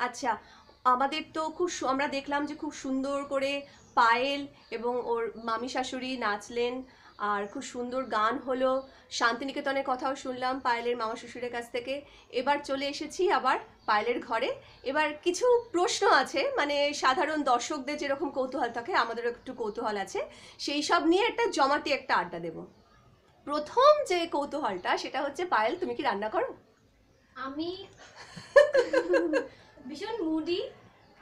আচ্ছা, আমাদের তো আমরা দেখলাম যে খুব সুন্দর করে পায়েল এবং ওর মামি শাশুড়ি নাচলেন, আর খুব সুন্দর গান হলো, শান্তিনিকেতনের কথাও শুনলাম পায়েলের মামা শ্বশুরের কাছ থেকে। এবার চলে এসেছি আবার পায়েলের ঘরে। এবার কিছু প্রশ্ন আছে, মানে সাধারণ দর্শকদের যেরকম কৌতূহল থাকে আমাদেরও একটু কৌতূহল আছে, সেই সব নিয়ে একটা জমাটি একটা আড্ডা দেব। প্রথম যে কৌতূহলটা সেটা হচ্ছে, পায়েল তুমি কি রান্না করো? আমি ভীষণ মুডি।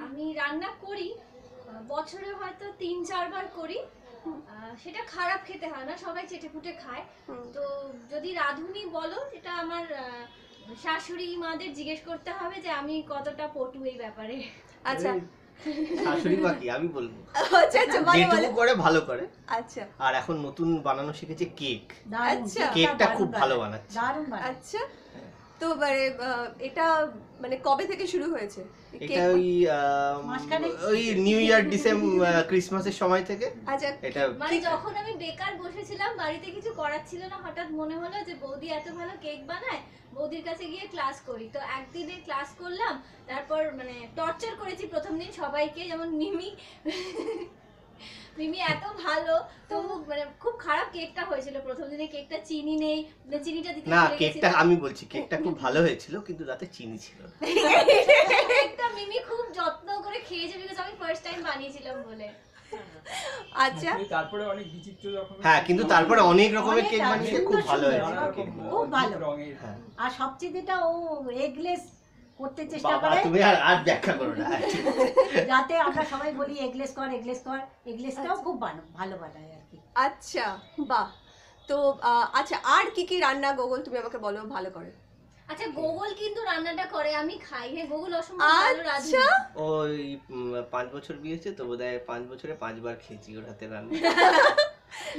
আমি রান্না করি, বছরে হয়তো 3-4 বার করি। সেটা খারাপ খেতে হয় না, সবাই চেটেপুটে খায়। তো যদি রাঁধুনি বলো, এটা আমার শাশুড়ি মাদের জিজ্ঞেস করতে হবে যে আমি কতটা পটু এই ব্যাপারে। আচ্ছা, শাশুড়ি বা কি আমি বলবো, আচ্ছা আচ্ছা, বলো যেটুকু বলো। করে ভালো করে। আচ্ছা আর এখন নতুন বানানো শিখেছে কেক, আচ্ছা। কেকটা খুব ভালো বানাচ্ছে। দারুণ বানায়। আচ্ছা, তো মানে এটা মানে কবে থেকে শুরু হয়েছে এই এটা কেক? ওই মাঝখানে- ওই নিউ ইয়ার ডিসেম্বর ক্রিসমাসের সময় থেকে আচ্ছা, এটা। মানে যখন আমি বেকার বসেছিলাম, বাড়িতে কিছু করার ছিল না, হঠাৎ মনে হলো যে বৌদি এত ভালো কেক বানায়, বৌদির কাছে গিয়ে ক্লাস করি। তো একদিনে ক্লাস করলাম, তারপর মানে টর্চার করেছি প্রথম দিন সবাইকে, যেমন মিমি মিমি এত ভালো, তো মানে খুব খারাপ কেকটা হয়েছিল প্রথম দিনে। কেকটা চিনি নেই, মানে চিনিটা দিতে না, ভুলে কেকটা গেছিলাম। আমি বলছি কেকটা খুব ভালো হয়েছিল, কিন্তু তাতে চিনি ছিল না। কেকটা মিমি খুব যত্ন করে খেয়েছে, বিকজ আমি ফার্স্ট টাইম বানিয়েছিলাম বলে। আচ্ছা, তারপরে অনেক বিচিত্র রকমের, হ্যাঁ, কিন্তু তারপরে অনেক রকমের কেক অনেক বানিয়েছে, সুন্দর খুব ভালো সুন্দর, হয়েছে নানা রকম কেকগুলো। খুব ভালো। অদ্ভুত রঙের। হ্যাঁ। আর সবচেয়ে যেটা ও এগলেস করতে চেষ্টা বাবা, করে, তুমি আর ব্যাখ্যা করো না। যাতে আমরা সবাই বলি এগলেস কর এগলেস কর। এগলেসটাও আচ্ছা। খুব ভালো বানায় আর কি। আচ্ছা, বাহ। তো আচ্ছা, আর কি কি রান্না গোগল তুমি আমাকে বলো ভালো করে? আচ্ছা, গোগল কিন্তু রান্নাটা করে, আমি খাই। হ্যাঁ, গোগল অসম্ভব ভালো রাঁধুনি। আচ্ছা, ওই 5 বছর বিয়েছে তো, বোধহয় 5 বছরে 5 বার খেয়েছি ওর হাতে রান্না।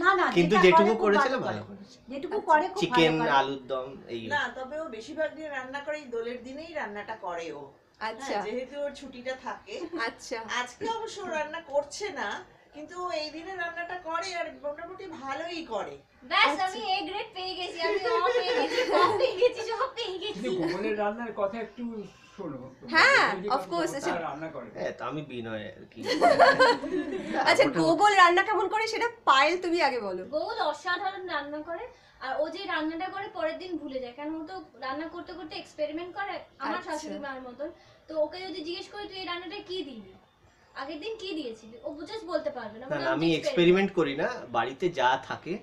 না না, কিন্তু যেটা যেটুকু করে খুব করেছিল ভালো ভালো করে। করেছে। যেটুকু করে খুব চিকেন, ভালো করে। আলুর দম এই। না, তবে ও বেশিরভাগ দিন রান্না করে, এই দোলের দিনেই রান্নাটা করে ও। আচ্ছা হ্যাঁ, যেহেতু ওর ছুটিটা থাকে। আচ্ছা, আজকে অবশ্য ও রান্না করছে না, কিন্তু ও এই দিনে রান্নাটা করে আর মোটামুটি ভালোই করে। ব্যাস, আমি এ গ্রেড পেয়ে গেছি, আমি অ পেয়ে গেছি, ক পেয়ে গেছি, সব পেয়ে গেছি। কিন্তু গোগলের রান্নার কথা একটু শোনো। হ্যাঁ, গোগল যে of course, কথা রান্না করে। হ্যাঁ, তো আমি বিনয় আর কি। আচ্ছা, ওটা- গোগল রান্না কেমন করে সেটা পায়েল তুমি আগে বলো। গোগল অসাধারণ রান্না করে, আর ও যে রান্নাটা করে পরের দিন ভুলে যায়, কারণ ও তো রান্না করতে করতে এক্সপেরিমেন্ট করে আমার আচ্ছা। শাশুড়ি মার মতন। তো ওকে যদি জিজ্ঞেস করি তুই এই রান্নাটা কি দিবি, আগের দিন কি দিয়েছিলি, ও জাস্ট বলতে পারবে না। না বলে, না, আমি এক্সপেরিমেন্ট করি না, বাড়িতে যা থাকে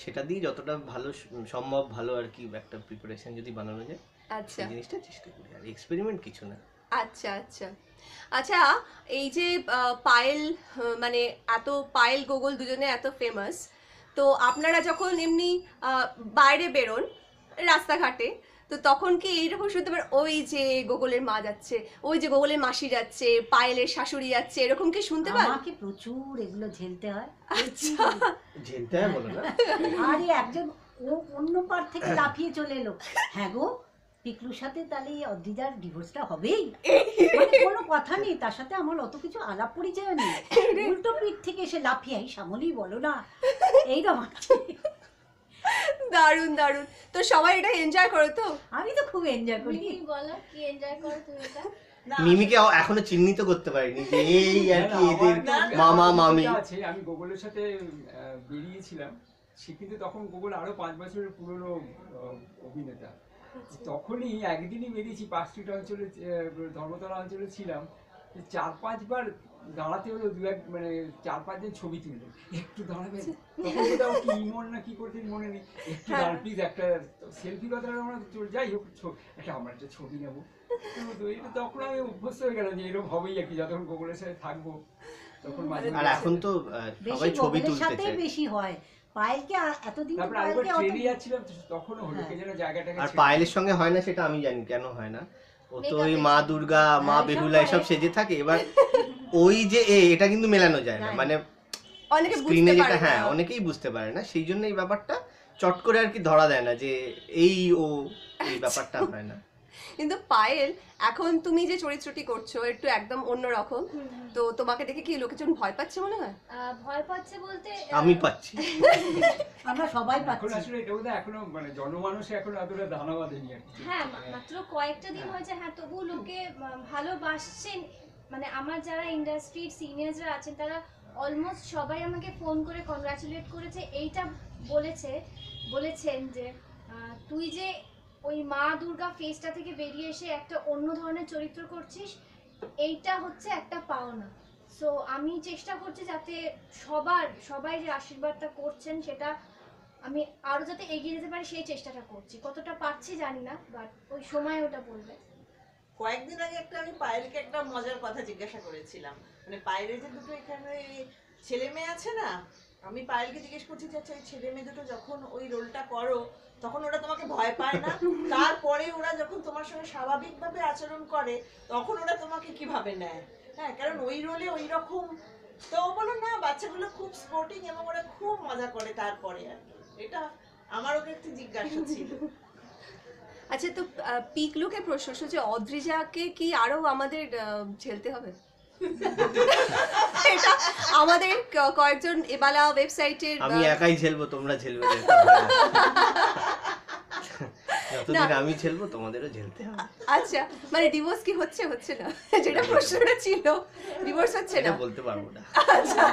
সেটা দিয়ে যতটা ভালো সম্ভব ভালো আর কি একটা প্রিপারেশন যদি বানানো যায়, আচ্ছা সেই জিনিসটা চেষ্টা করি। আর এক্সপেরিমেন্ট কিছু না। আচ্ছা আচ্ছা আচ্ছা, এই যে পায়েল, মানে এত পায়েল গোগল দুজনে এত ফেমাস, তো আপনারা যখন এমনি বাইরে বেরোন রাস্তাঘাটে, তো তখন কি এইরকম শুনতে পারেন ওই যে গোগলের মা যাচ্ছে, ওই যে গোগলের মাসি যাচ্ছে, পায়েলের শাশুড়ি যাচ্ছে, এরকম কি শুনতে পান? আমাকে প্রচুর এগুলো ঝেলতে হয়। আচ্ছা। ঝেলতে হয় বলো না। আরে একজন ও অন্য পার থেকে লাফিয়ে চলে এলো, হ্যাঁ গো পিকলুর সাথে তাহলে এই অদ্রিজার ডিভোর্সটা হবেই, মানে কোনো কথা নেই, তার সাথে আমার অত কিছু আলাপ পরিচয় নেই, উল্টো পিঠ থেকে এসে লাফিয়ে এই শ্যামলী বলো না, এইরকম। দারুণ দারুণ। তো সবাই এটা এনজয় করো তো? আমি তো খুব এনজয় করি। মিমি বলো কি এনজয় করো তুমি এটা? না, মিমিকে এখনো চিহ্নিত করতে পারিনি যে এই আর কি না, এদের আমার একটা মামা মামি। অভিজ্ঞতা আছে, আমি গোগলের সাথে বেরিয়েছিলাম, সে কিন্তু তখন গোগল আরো 5 বছরের পুরনো অভিনেতা। তখনই একদিনই বেরিয়েছি, পার্ক স্ট্রিট অঞ্চলে, ধর্মতলা অঞ্চলে ছিলাম। 4-5 বার দাঁড়াতে হলো, মানে 4-5 জন ছবি তুললো, একটু দাঁড়াবেন, তখন কোথাও কি ইমন না কি করতেন মনে নেই, একটু দাঁড়ান প্লিজ, একটা সেলফি কথা আমরা যাই হোক, একটা আমরা একটা ছবি নেবো। তো এটা তখন আমি অভ্যস্ত হয়ে গেলাম যে এরকম হবেই আর কি, যতক্ষণ গোগলের সাথে থাকবো তখন মাঝে আর মাঝে। এখন তো বেশি সবাই ছবি গোগলের তুলতে সাথে চায়। বেশি হয়, পায়েলকে এতদিন তো তারপরে আরেকবার পায়েলকে ট্রেনে যাচ্ছিলাম, তখনও হলো, হ্যাঁ। কে যেন জায়গাটাকে আর ছেড়ে পায়েলের সঙ্গে হয় না সেটা আমি জানি কেন হয় না। ও তো ওই Makeup মা এর দুর্গা, মা হ্যাঁ, বেহুলা সব এসব করে। সেজে থাকে। এবার ওই যে এটা কিন্তু মেলানো যায় না, যায় না। মানে অনেকে স্ক্রিনে বুঝতে যেটা, পারে হ্যাঁ না। অনেকেই বুঝতে পারে না, সেই জন্য এই ব্যাপারটা চট করে আর কি ধরা দেয় না যে এই ও, এই ব্যাপারটা হয় না। কিন্তু পায়েল, এখন তুমি যে চরিত্রটি করছো একটু একদম অন্যরকম, তো তোমাকে দেখে কি লোকজন ভয় পাচ্ছে মনে হয়? ভয় পাচ্ছে বলতে আমি পাচ্ছি। আমরা সবাই এখন পাচ্ছি। আসলে এটা বোধহয় এখনো মানে জনমানুষে এখনো এতটা ধারণা বাঁধেনি আর কি। হ্যাঁ, মাত্র কয়েকটা দিন হয়েছে, হ্যাঁ তবু লোকে ভালোবাসছেন। মানে আমার যারা ইন্ডাস্ট্রির সিনিয়ররা আছেন তারা অলমোস্ট সবাই আমাকে ফোন করে কংগ্রাচুলেট করেছে, এইটা বলেছেন যে তুই যে ওই মা দুর্গা ফেসটা থেকে বেরিয়ে এসে একটা অন্য ধরনের চরিত্র করছিস, এইটা হচ্ছে একটা পাওনা। সো আমি চেষ্টা করছি যাতে সবাই যে আশীর্বাদটা করছেন সেটা আমি আরো যাতে এগিয়ে যেতে পারি সেই চেষ্টাটা করছি। কতটা পারছি জানি না, বাট ওই সময় ওটা বলবে। কয়েকদিন আগে আমি পায়েলকে একটা মজার কথা জিজ্ঞাসা করেছিলাম, মানে পায়েলের যে দুটো এখানে ছেলে মেয়ে আছে না, আমি পায়েলকে জিজ্ঞেস করছি যে আচ্ছা ওই ছেলে মেয়ে দুটো যখন ওই রোলটা করো তখন ওরা তোমাকে ভয় পায় না? তারপরে ওরা যখন তোমার সঙ্গে স্বাভাবিকভাবে আচরণ করে তখন ওরা তোমাকে কিভাবে নেয়? হ্যাঁ, কারণ ওই রোলে ওই রকম। তো ও বলো না, বাচ্চাগুলো খুব স্পোর্টিং এবং ওরা খুব মজা করে তারপরে আর কি। এটা আমার ওকে একটু জিজ্ঞাসা ছিল। আচ্ছা, তো পিকলুকে প্রশ্ন যে অদ্রিজাকে কি আরো আমাদের ঝেলতে হবে? এটা আমাদের কয়েকজন এবালা ওয়েবসাইটের আমি একাই ঝেলবো, তোমরা ঝেলবে না। যতদিন আমি ঝেলবো তোমাদেরও ঝেলতে হবে। আচ্ছা, মানে ডিভোর্স কি হচ্ছে না? যেটা প্রশ্নটা ছিল, ডিভোর্স হচ্ছে না এটা বলতে পারবো না। আচ্ছা,